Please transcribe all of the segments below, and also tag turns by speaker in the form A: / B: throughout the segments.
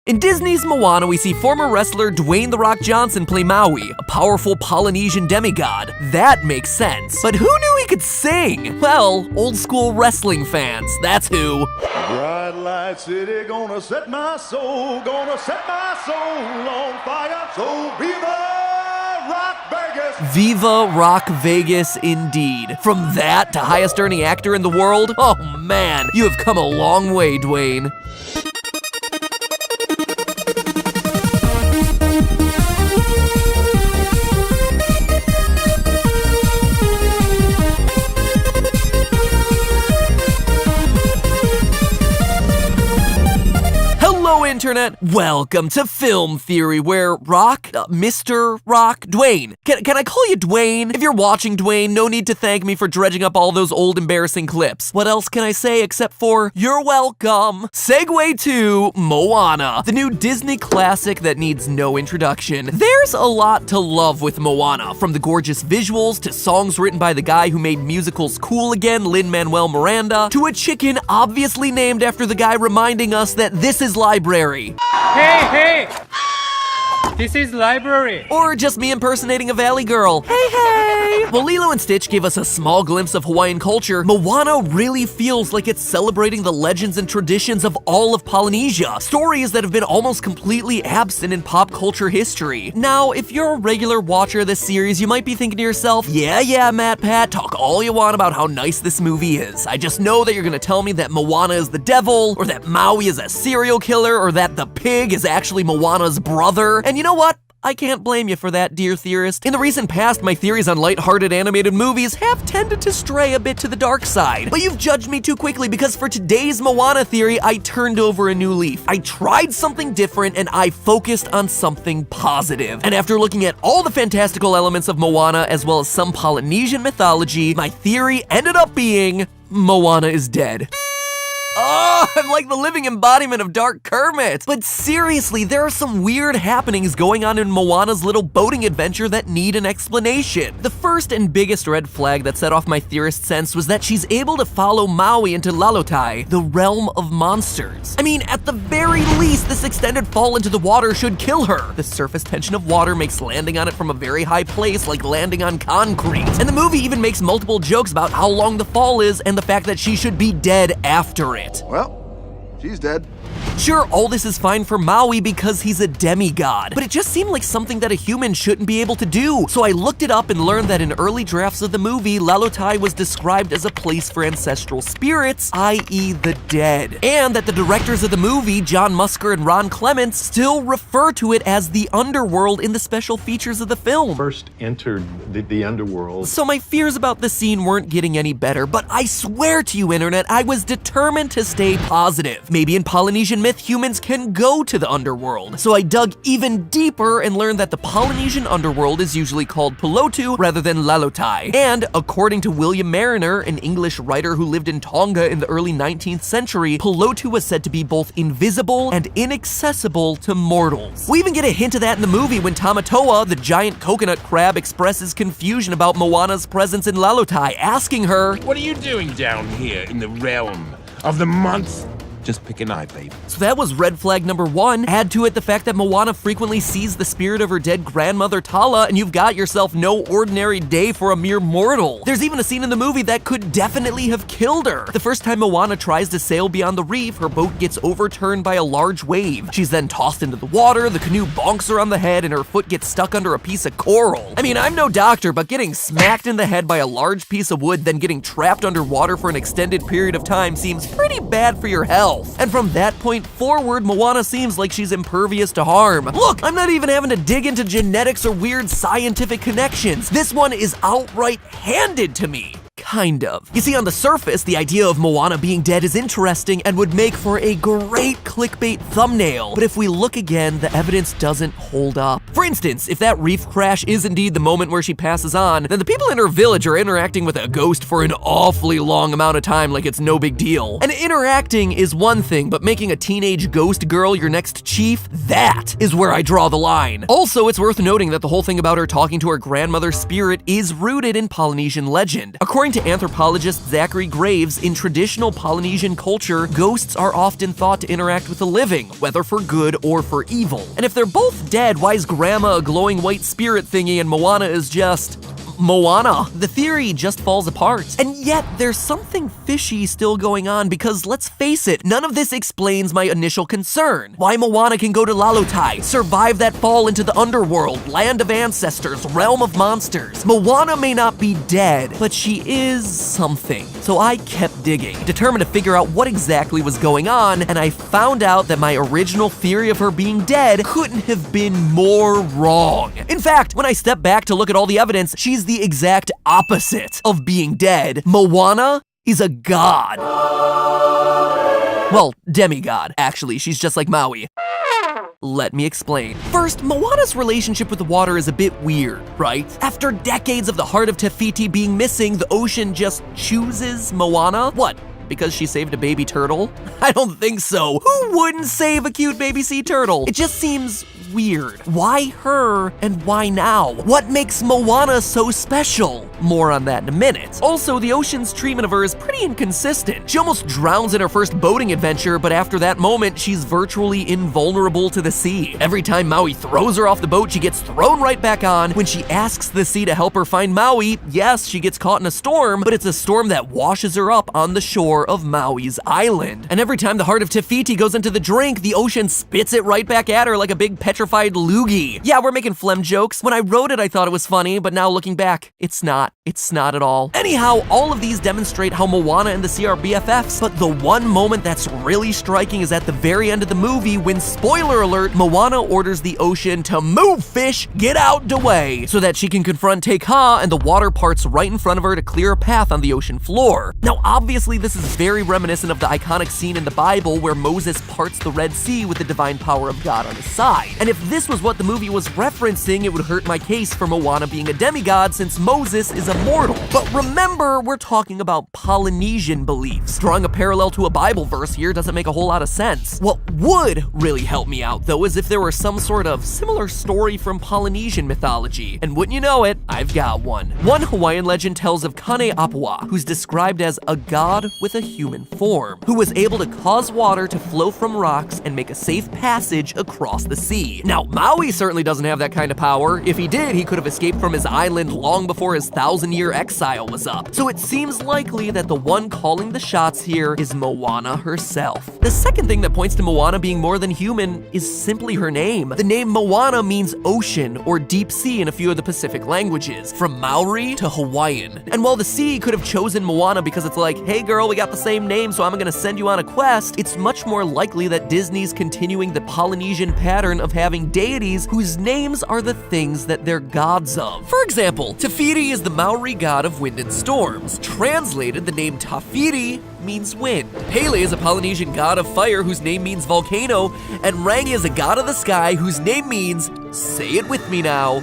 A: In Disney's Moana, we see former wrestler Dwayne "The Rock" Johnson play Maui, a powerful Polynesian demigod. That makes sense. But who knew he could sing? Well, old school wrestling fans, that's who.
B: Bright light city, gonna set my soul on fire. So viva Rock Vegas!
A: Viva Rock Vegas indeed. From that to highest earning actor in the world? Oh man, you have come a long way, Dwayne. Hello, Internet. Welcome to Film Theory, where Mr. Rock, Dwayne. Can I call you Dwayne? If you're watching, Dwayne, no need to thank me for dredging up all those old embarrassing clips. What else can I say except for, you're welcome. Segue to Moana, the new Disney classic that needs no introduction. There's a lot to love with Moana, from the gorgeous visuals to songs written by the guy who made musicals cool again, Lin-Manuel Miranda, to a chicken obviously named after the guy reminding us that this is library.
C: Hey! This is library.
A: Or just me impersonating a valley girl. Hey! While Lilo and Stitch give us a small glimpse of Hawaiian culture, Moana really feels like it's celebrating the legends and traditions of all of Polynesia, stories that have been almost completely absent in pop culture history. Now, if you're a regular watcher of this series, you might be thinking to yourself, yeah, Matt Pat, talk all you want about how nice this movie is. I just know that you're gonna tell me that Moana is the devil, or that Maui is a serial killer, or that the pig is actually Moana's brother. And you know what? I can't blame you for that, dear theorist. In the recent past, my theories on lighthearted animated movies have tended to stray a bit to the dark side. But you've judged me too quickly because for today's Moana theory, I turned over a new leaf. I tried something different and I focused on something positive. And after looking at all the fantastical elements of Moana as well as some Polynesian mythology, my theory ended up being Moana is dead. Oh, I'm like the living embodiment of Dark Kermit. But seriously, there are some weird happenings going on in Moana's little boating adventure that need an explanation. The first and biggest red flag that set off my theorist sense was that she's able to follow Maui into Lalotai, the realm of monsters. I mean, at the very least, this extended fall into the water should kill her. The surface tension of water makes landing on it from a very high place like landing on concrete. And the movie even makes multiple jokes about how long the fall is and the fact that she should be dead after it.
B: Well, she's dead.
A: Sure, all this is fine for Maui because he's a demigod, but it just seemed like something that a human shouldn't be able to do. So I looked it up and learned that in early drafts of the movie, Lalotai was described as a place for ancestral spirits, i.e. the dead. And that the directors of the movie, John Musker and Ron Clements, still refer to it as the underworld in the special features of the film.
D: First entered the underworld.
A: So my fears about the scene weren't getting any better, but I swear to you, Internet, I was determined to stay positive. Maybe in Polynesian myth, humans can go to the underworld. So I dug even deeper and learned that the Polynesian underworld is usually called Pelotu rather than Lalotai. And according to William Mariner, an English writer who lived in Tonga in the early 19th century, Pelotu was said to be both invisible and inaccessible to mortals. We even get a hint of that in the movie when Tamatoa, the giant coconut crab, expresses confusion about Moana's presence in Lalotai, asking her,
E: "What are you doing down here in the realm of the month?" Just pick an eye, babe.
A: So that was red flag number one. Add to it the fact that Moana frequently sees the spirit of her dead grandmother Tala, and you've got yourself no ordinary day for a mere mortal. There's even a scene in the movie that could definitely have killed her. The first time Moana tries to sail beyond the reef, her boat gets overturned by a large wave. She's then tossed into the water, the canoe bonks her on the head, and her foot gets stuck under a piece of coral. I mean, I'm no doctor, but getting smacked in the head by a large piece of wood, then getting trapped underwater for an extended period of time seems pretty bad for your health. And from that point forward, Moana seems like she's impervious to harm. Look, I'm not even having to dig into genetics or weird scientific connections. This one is outright handed to me. Kind of. You see, on the surface, the idea of Moana being dead is interesting and would make for a great clickbait thumbnail. But if we look again, the evidence doesn't hold up. For instance, if that reef crash is indeed the moment where she passes on, then the people in her village are interacting with a ghost for an awfully long amount of time like it's no big deal. And interacting is one thing, but making a teenage ghost girl your next chief, that is where I draw the line. Also, it's worth noting that the whole thing about her talking to her grandmother's spirit is rooted in Polynesian legend. According to anthropologist Zachary Graves, in traditional Polynesian culture, ghosts are often thought to interact with the living, whether for good or for evil. And if they're both dead, why is Grandma a glowing white spirit thingy and Moana is just Moana? The theory just falls apart. And yet, there's something fishy still going on because, let's face it, none of this explains my initial concern. Why Moana can go to Lalotai, survive that fall into the underworld, land of ancestors, realm of monsters. Moana may not be dead, but she is something. So I kept digging, determined to figure out what exactly was going on, and I found out that my original theory of her being dead couldn't have been more wrong. In fact, when I stepped back to look at all the evidence, she's the exact opposite of being dead. Moana is a god. Well, demigod, actually. She's just like Maui. Let me explain. First, Moana's relationship with the water is a bit weird, right? After decades of the heart of Te Fiti being missing, the ocean just chooses Moana? What? Because she saved a baby turtle? I don't think so. Who wouldn't save a cute baby sea turtle? It just seems weird. Why her and why now? What makes Moana so special? More on that in a minute. Also, the ocean's treatment of her is pretty inconsistent. She almost drowns in her first boating adventure, but after that moment, she's virtually invulnerable to the sea. Every time Maui throws her off the boat, she gets thrown right back on. When she asks the sea to help her find Maui, yes, she gets caught in a storm, but it's a storm that washes her up on the shore of Maui's island. And every time the heart of Te Fiti goes into the drink, the ocean spits it right back at her like a big petrified loogie. Yeah, we're making phlegm jokes. When I wrote it, I thought it was funny, but now looking back, it's not. It's not at all. Anyhow, all of these demonstrate how Moana and the sea are BFFs, but the one moment that's really striking is at the very end of the movie when, spoiler alert, Moana orders the ocean to move, fish, get out the way, so that she can confront Te Kā and the water parts right in front of her to clear a path on the ocean floor. Now, obviously, this is very reminiscent of the iconic scene in the Bible where Moses parts the Red Sea with the divine power of God on his side. And if this was what the movie was referencing, it would hurt my case for Moana being a demigod since Moses is a mortal. But remember, we're talking about Polynesian beliefs. Drawing a parallel to a Bible verse here doesn't make a whole lot of sense. What would really help me out, though, is if there were some sort of similar story from Polynesian mythology. And wouldn't you know it, I've got one. One Hawaiian legend tells of Kane Apua, who's described as a god with a human form, who was able to cause water to flow from rocks and make a safe passage across the sea. Now, Maui certainly doesn't have that kind of power. If he did, he could have escaped from his island long before his 1,000-year exile was up. So it seems likely that the one calling the shots here is Moana herself. The second thing that points to Moana being more than human is simply her name. The name Moana means ocean or deep sea in a few of the Pacific languages, from Maori to Hawaiian. And while the sea could have chosen Moana because it's like, hey girl, we got the same name, so I'm gonna send you on a quest, it's much more likely that Disney's continuing the Polynesian pattern of having deities whose names are the things that they're gods of. For example, Te Fiti is the Maori god of wind and storms. Translated, the name Tafiri means wind. Pele is a Polynesian god of fire whose name means volcano, and Rangi is a god of the sky whose name means, say it with me now,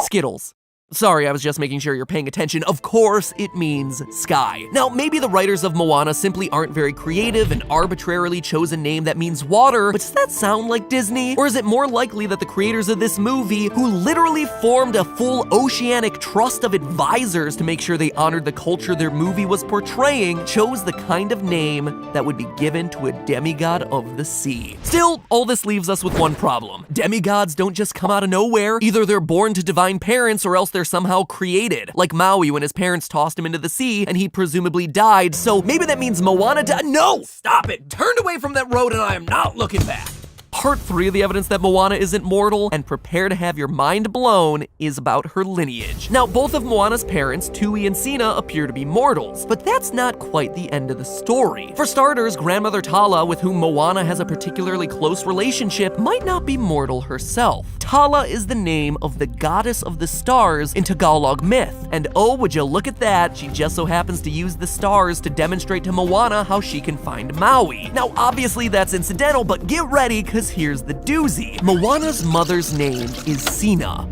A: Skittles. Sorry, I was just making sure you're paying attention. Of course, it means sky. Now, maybe the writers of Moana simply aren't very creative and arbitrarily chose a name that means water, but does that sound like Disney? Or is it more likely that the creators of this movie, who literally formed a full oceanic trust of advisors to make sure they honored the culture their movie was portraying, chose the kind of name that would be given to a demigod of the sea? Still, all this leaves us with one problem. Demigods don't just come out of nowhere. Either they're born to divine parents or else they're somehow created, like Maui when his parents tossed him into the sea and he presumably died, so maybe that means Moana No! Stop it! Turned away from that road and I am not looking back! Part 3 of the evidence that Moana isn't mortal, and prepare to have your mind blown, is about her lineage. Now, both of Moana's parents, Tui and Sina, appear to be mortals, but that's not quite the end of the story. For starters, grandmother Tala, with whom Moana has a particularly close relationship, might not be mortal herself. Tala is the name of the goddess of the stars in Tagalog myth, and oh, would you look at that, she just so happens to use the stars to demonstrate to Moana how she can find Maui. Now, obviously that's incidental, but get ready, cause Because here's the doozy. Moana's mother's name is Sina.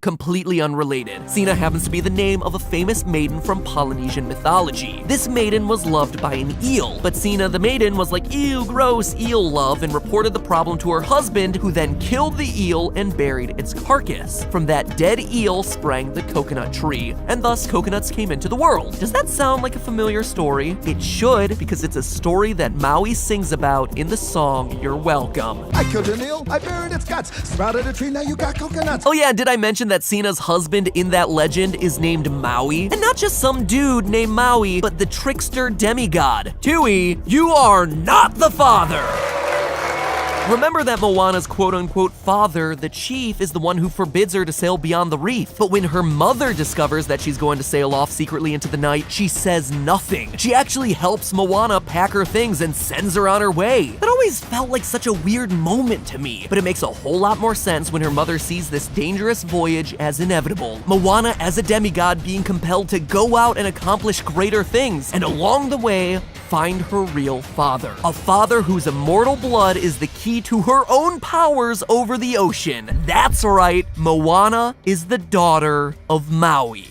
A: Completely unrelated. Sina happens to be the name of a famous maiden from Polynesian mythology. This maiden was loved by an eel, but Sina the maiden was like, ew, gross, eel love, and reported the problem to her husband, who then killed the eel and buried its carcass. From that dead eel sprang the coconut tree, and thus coconuts came into the world. Does that sound like a familiar story? It should, because it's a story that Maui sings about in the song You're Welcome.
F: I killed an eel, I buried its guts, sprouted a tree, now you got coconuts.
A: Oh yeah, did I mention that Sina's husband in that legend is named Maui? And not just some dude named Maui, but the trickster demigod. Tui, you are not the father! Remember that Moana's quote-unquote father, the chief, is the one who forbids her to sail beyond the reef. But when her mother discovers that she's going to sail off secretly into the night, she says nothing. She actually helps Moana pack her things and sends her on her way. That always felt like such a weird moment to me, but it makes a whole lot more sense when her mother sees this dangerous voyage as inevitable. Moana as a demigod being compelled to go out and accomplish greater things, and along the way, find her real father. A father whose immortal blood is the key to her own powers over the ocean. That's right, Moana is the daughter of Maui.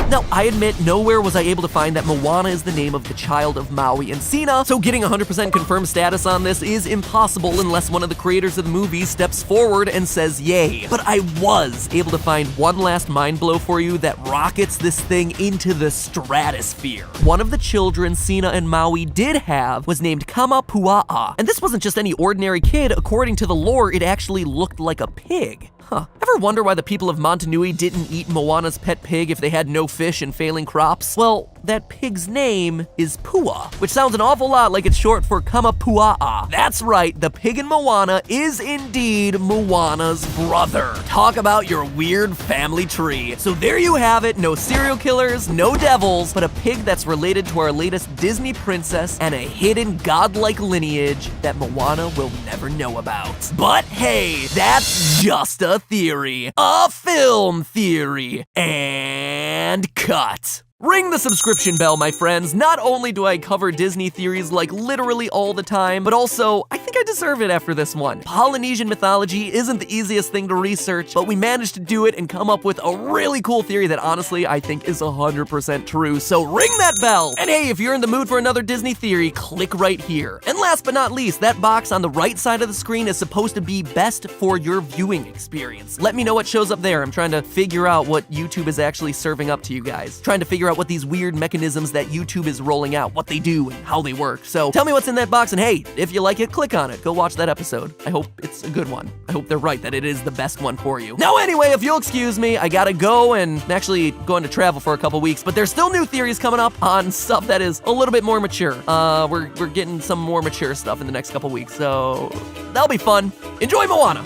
A: Now, I admit nowhere was I able to find that Moana is the name of the child of Maui and Sina, so getting 100% confirmed status on this is impossible unless one of the creators of the movie steps forward and says yay. But I was able to find one last mind blow for you that rockets this thing into the stratosphere. One of the children Sina and Maui did have was named Kamapua'a, and this wasn't just any ordinary kid. According to the lore, it actually looked like a pig. Huh. Ever wonder why the people of Montanui didn't eat Moana's pet pig if they had no fish and failing crops? Well, that pig's name is Pua, which sounds an awful lot like it's short for Kamapua'a. That's right, the pig in Moana is indeed Moana's brother. Talk about your weird family tree. So there you have it, no serial killers, no devils, but a pig that's related to our latest Disney princess and a hidden godlike lineage that Moana will never know about. But hey, that's just a theory. A film theory. And cut. Ring the subscription bell, my friends. Not only do I cover Disney theories like literally all the time, but also I think I deserve it after this one. Polynesian mythology isn't the easiest thing to research, but we managed to do it and come up with a really cool theory that honestly I think is 100% true. So ring that bell. And hey, if you're in the mood for another Disney theory, click right here. And last but not least, that box on the right side of the screen is supposed to be best for your viewing experience. Let me know what shows up there. I'm trying to figure out what YouTube is actually serving up to you guys. Trying to figure out what these weird mechanisms that YouTube is rolling out, what they do and how they work. So tell me what's in that box, and hey, if you like it, click on it. Go watch that episode. I hope it's a good one. I hope they're right, that it is the best one for you. Now anyway, if you'll excuse me, I gotta go, and I'm actually going to travel for a couple weeks, but there's still new theories coming up on stuff that is a little bit more mature. We're getting some more mature stuff in the next couple weeks, so that'll be fun. Enjoy Moana!